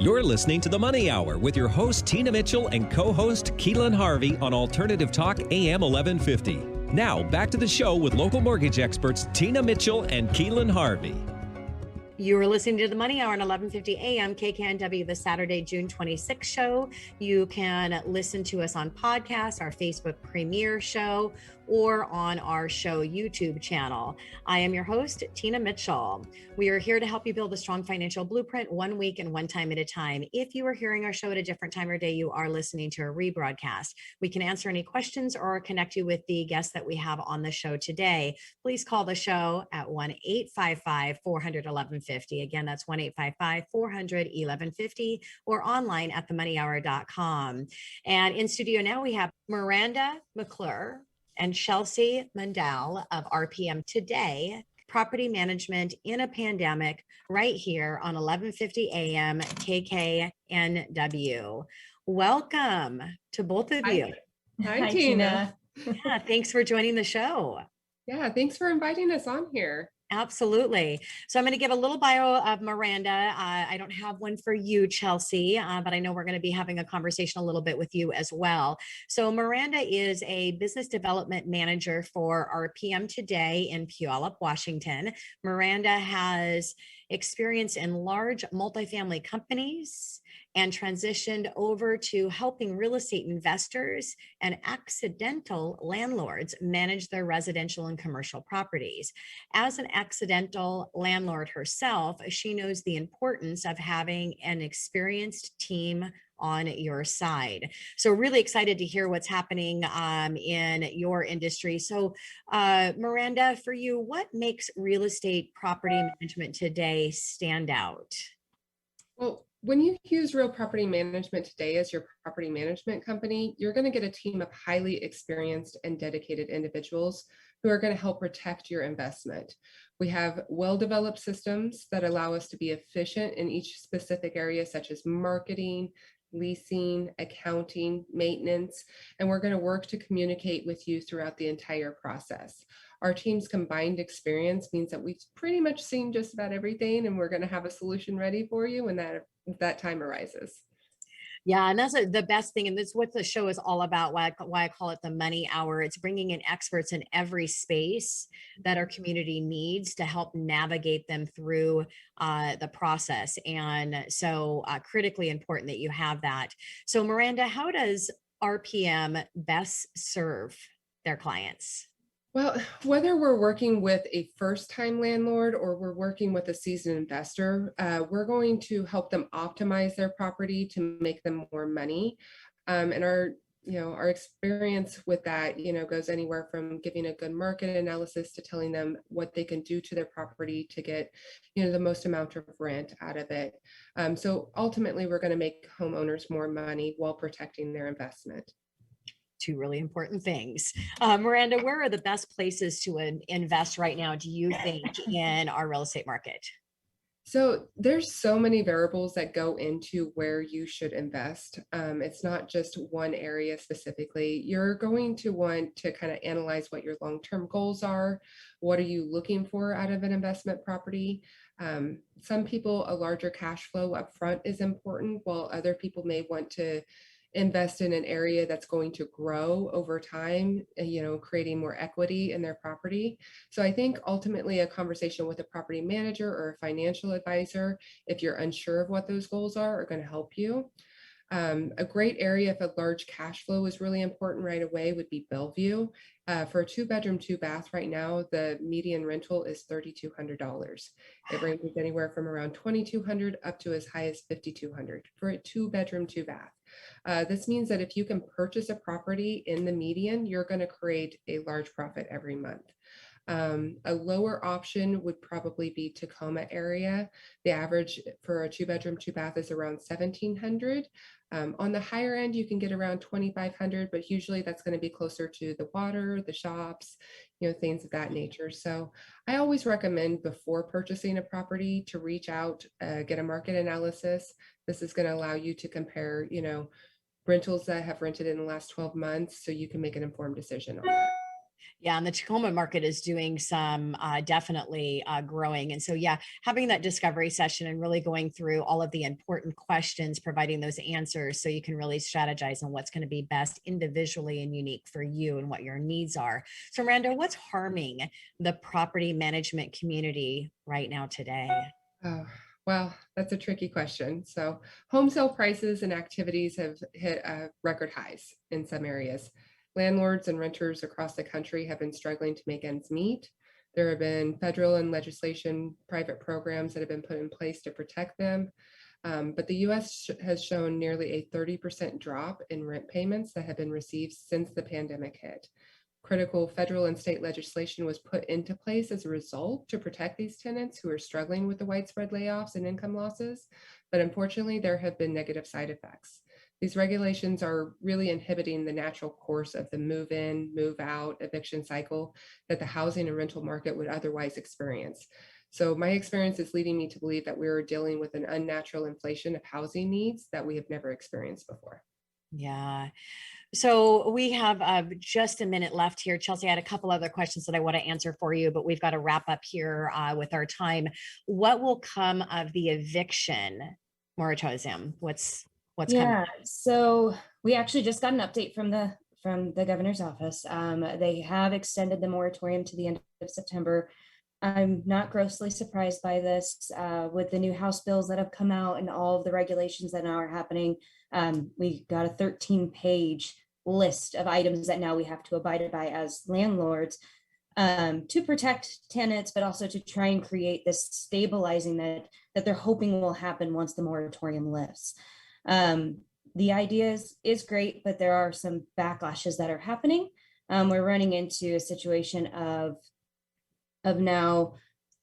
You're listening to The Money Hour with your host, Tina Mitchell, and co-host, Keelan Harvey on Alternative Talk AM 1150. Now, back to the show with local mortgage experts, Tina Mitchell and Keelan Harvey. You are listening to The Money Hour on 1150 AM KKNW, the Saturday, June 26th show. You can listen to us on podcast, our Facebook premiere show, or on our show YouTube channel. I am your host, Tina Mitchell. We are here to help you build a strong financial blueprint 1 week and 1 time at a time. If you are hearing our show at a different time or day, you are listening to a rebroadcast. We can answer any questions or connect you with the guests that we have on the show today. Please call the show at 1-855-400-1150. Again, that's 1-855-400-1150 or online at themoneyhour.com. And in studio now, we have Miranda McClure and Chelsie Mundell of RPM Today, Property Management in a Pandemic, right here on 1150 AM KKNW. Welcome to both of you. Hi, Tina. Yeah, thanks for joining the show. Yeah, thanks for inviting us on here. Absolutely. So I'm going to give a little bio of Miranda. I don't have one for you, Chelsie, but I know we're going to be having a conversation a little bit with you as well. So Miranda is a business development manager for RPM Today in Puyallup, Washington. Miranda has experience in large multifamily companies and transitioned over to helping real estate investors and accidental landlords manage their residential and commercial properties. As an accidental landlord herself, she knows the importance of having an experienced team on your side. So really excited to hear what's happening in your industry. So Miranda, for you, what makes real estate property management today stand out? Well, when you use Real Property Management Today as your property management company, you're going to get a team of highly experienced and dedicated individuals who are going to help protect your investment. We have well-developed systems that allow us to be efficient in each specific area, such as marketing, leasing, accounting, maintenance, and we're going to work to communicate with you throughout the entire process. Our team's combined experience means that we've pretty much seen just about everything, and we're going to have a solution ready for you when that time arises. Yeah, and that's the best thing. And that's what the show is all about, why I call it the Money Hour. It's bringing in experts in every space that our community needs to help navigate them through the process. And so critically important that you have that. So Miranda, how does RPM best serve their clients? Well, whether we're working with a first-time landlord or we're working with a seasoned investor, we're going to help them optimize their property to make them more money. And our experience with that, goes anywhere from giving a good market analysis to telling them what they can do to their property to get, the most amount of rent out of it. So ultimately, we're going to make homeowners more money while protecting their investment. Two really important things. Miranda, where are the best places to invest right now, do you think, in our real estate market? So there's so many variables that go into where you should invest. It's not just one area specifically. You're going to want to kind of analyze what your long-term goals are. What are you looking for out of an investment property? Some people, a larger cash flow up front is important, while other people may want to invest in an area that's going to grow over time, creating more equity in their property. So I think ultimately a conversation with a property manager or a financial advisor, if you're unsure of what those goals are going to help you. A great area if a large cash flow is really important right away would be Bellevue. For a 2-bedroom, 2-bath right now, the median rental is $3,200. It ranges anywhere from around $2,200 up to as high as $5,200 for a 2-bedroom, 2-bath. This means that if you can purchase a property in the median, you're going to create a large profit every month. A lower option would probably be Tacoma area. The average for a 2-bedroom, 2-bath is around $1,700. On the higher end, you can get around $2,500, but usually that's going to be closer to the water, the shops, things of that nature. So I always recommend before purchasing a property to reach out, get a market analysis. This is going to allow you to compare, rentals that have rented in the last 12 months, so you can make an informed decision on that. Yeah, and the Tacoma market is doing some definitely growing. And so, yeah, having that discovery session and really going through all of the important questions, providing those answers so you can really strategize on what's going to be best individually and unique for you and what your needs are. So, Miranda, what's harming the property management community right now today? Oh, well, that's a tricky question. So, home sale prices and activities have hit record highs in some areas. Landlords and renters across the country have been struggling to make ends meet. There have been federal and legislation, private programs that have been put in place to protect them. But the US has shown nearly a 30% drop in rent payments that have been received since the pandemic hit. Critical federal and state legislation was put into place as a result to protect these tenants who are struggling with the widespread layoffs and income losses. But unfortunately, there have been negative side effects. These regulations are really inhibiting the natural course of the move in, move out, eviction cycle that the housing and rental market would otherwise experience. So my experience is leading me to believe that we're dealing with an unnatural inflation of housing needs that we have never experienced before. Yeah. So we have just a minute left here. Chelsie, I had a couple other questions that I want to answer for you, but we've got to wrap up here with our time. What will come of the eviction moratorium? What's coming? Yeah, so we actually just got an update from the governor's office. They have extended the moratorium to the end of September. I'm not grossly surprised by this. With the new House bills that have come out and all of the regulations that now are happening, we got a 13-page list of items that now we have to abide by as landlords to protect tenants, but also to try and create this stabilizing that they're hoping will happen once the moratorium lifts. The idea is great, but there are some backlashes that are happening. We're running into a situation of now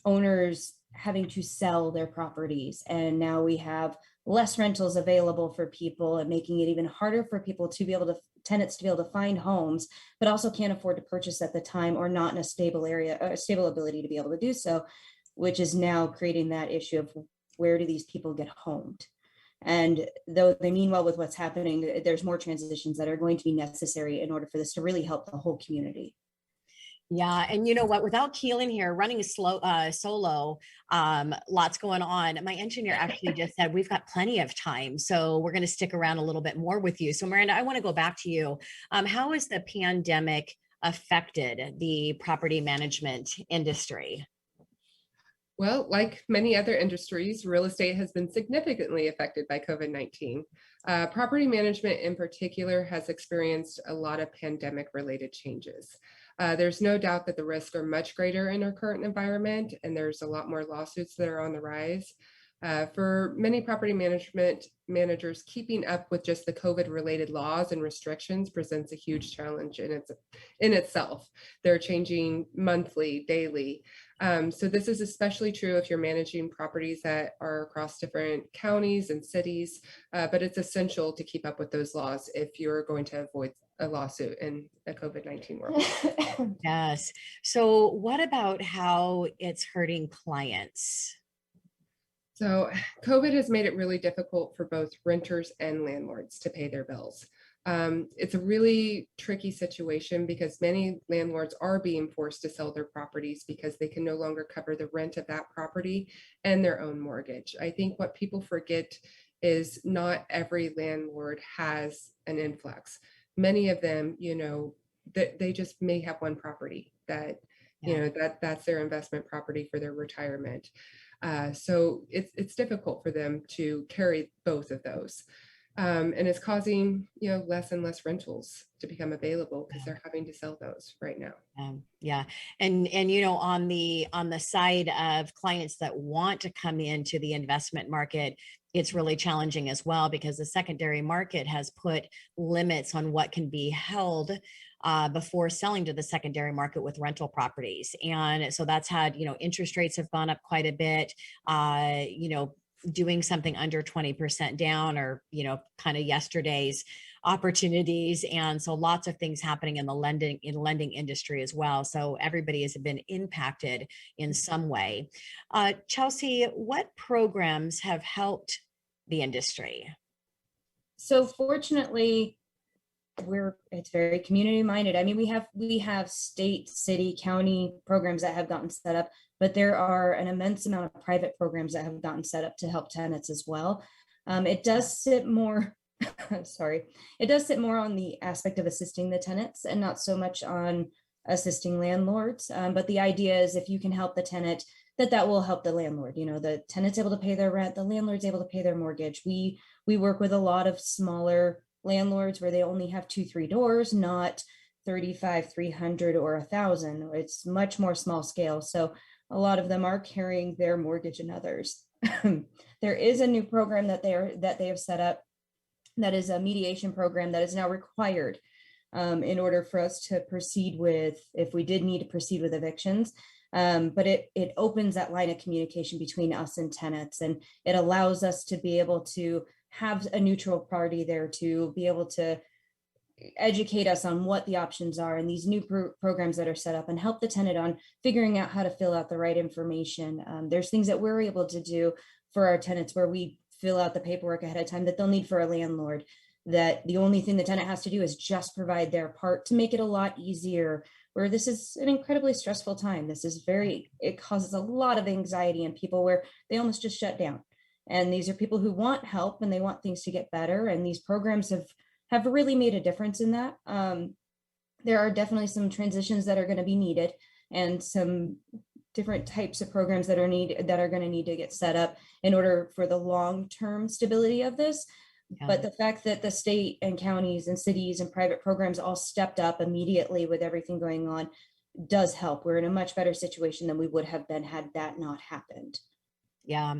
owners having to sell their properties, and now we have less rentals available for people and making it even harder for people to be able to tenants to be able to find homes, but also can't afford to purchase at the time or not in a stable area, a stable ability to be able to do so, which is now creating that issue of where do these people get homed? And though they mean well with what's happening, there's more transitions that are going to be necessary in order for this to really help the whole community. Yeah, and you know what? Without Keelan here running a solo, lots going on. My engineer actually just said we've got plenty of time, so we're going to stick around a little bit more with you. So, Miranda, I want to go back to you. How has the pandemic affected the property management industry? Well, like many other industries, real estate has been significantly affected by COVID-19. Property management in particular has experienced a lot of pandemic-related changes. There's no doubt that the risks are much greater in our current environment, and there's a lot more lawsuits that are on the rise. For many property management managers, keeping up with just the COVID-related laws and restrictions presents a huge challenge in itself. They're changing monthly, daily. So this is especially true if you're managing properties that are across different counties and cities, but it's essential to keep up with those laws if you're going to avoid a lawsuit in the COVID-19 world. Yes. So what about how it's hurting clients? So COVID has made it really difficult for both renters and landlords to pay their bills. It's a really tricky situation because many landlords are being forced to sell their properties because they can no longer cover the rent of that property and their own mortgage. I think what people forget is not every landlord has an influx. Many of them, they just may have one property that, that's their investment property for their retirement. So it's difficult for them to carry both of those. And it's causing, less and less rentals to become available because they're having to sell those right now. Yeah. And on the side of clients that want to come into the investment market, it's really challenging as well because the secondary market has put limits on what can be held before selling to the secondary market with rental properties. And so that's had, interest rates have gone up quite a bit, doing something under 20% down or, kind of yesterday's opportunities. And so lots of things happening in the lending industry as well. So everybody has been impacted in some way. Chelsie, what programs have helped the industry? So fortunately, it's very community minded. I mean, we have state, city, county programs that have gotten set up, but there are an immense amount of private programs that have gotten set up to help tenants as well. It does sit more, sorry, it does sit more on the aspect of assisting the tenants and not so much on assisting landlords. But the idea is if you can help the tenant, that will help the landlord. You know, the tenant's able to pay their rent, the landlord's able to pay their mortgage. We work with a lot of smaller landlords where they only have 2-3 doors, not 35, 300 or 1,000. It's much more small scale. So a lot of them are carrying their mortgage and others. There is a new program that they have set up that is a mediation program that is now required in order for us to proceed with, if we did need to proceed with evictions. But it opens that line of communication between us and tenants, and it allows us to be able to have a neutral party there to be able to educate us on what the options are and these new programs that are set up, and help the tenant on figuring out how to fill out the right information. There's things that we're able to do for our tenants where we fill out the paperwork ahead of time that they'll need for a landlord, that the only thing the tenant has to do is just provide their part to make it a lot easier, where this is an incredibly stressful time. It causes a lot of anxiety in people where they almost just shut down. And these are people who want help and they want things to get better. And these programs have really made a difference in that. There are definitely some transitions that are going to be needed, and some different types of programs that are going to need to get set up in order for the long-term stability of this. Yeah. But the fact that the state and counties and cities and private programs all stepped up immediately with everything going on does help. We're in a much better situation than we would have been had that not happened. Yeah.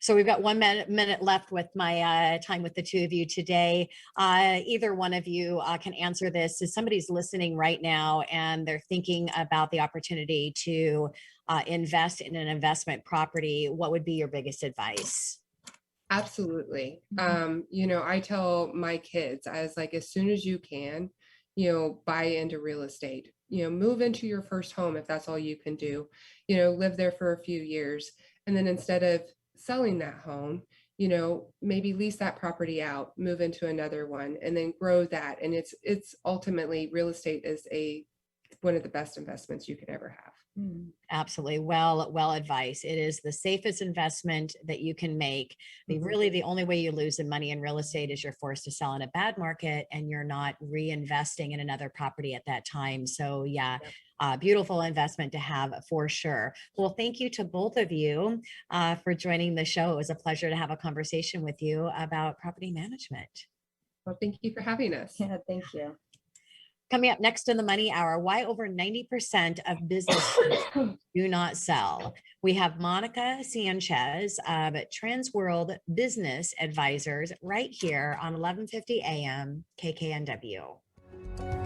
So we've got 1 minute left with my time with the two of you today. Either one of you can answer this. If somebody's listening right now and they're thinking about the opportunity to invest in an investment property, what would be your biggest advice? Absolutely. I tell my kids, as soon as you can, buy into real estate, move into your first home if that's all you can do, live there for a few years. And then instead of selling that home, maybe lease that property out, move into another one, and then grow that. And it's ultimately, real estate is one of the best investments you could ever have. Absolutely. Well advised. It is the safest investment that you can make. Really, the only way you lose the money in real estate is you're forced to sell in a bad market and you're not reinvesting in another property at that time. So yeah. Beautiful investment to have for sure. Well, thank you to both of you for joining the show. It was a pleasure to have a conversation with you about property management. Well, thank you for having us. Yeah, thank you. Coming up next in the Money Hour, why over 90% of businesses do not sell. We have Monica Sanchez of Trans World Business Advisors right here on 1150 AM KKNW.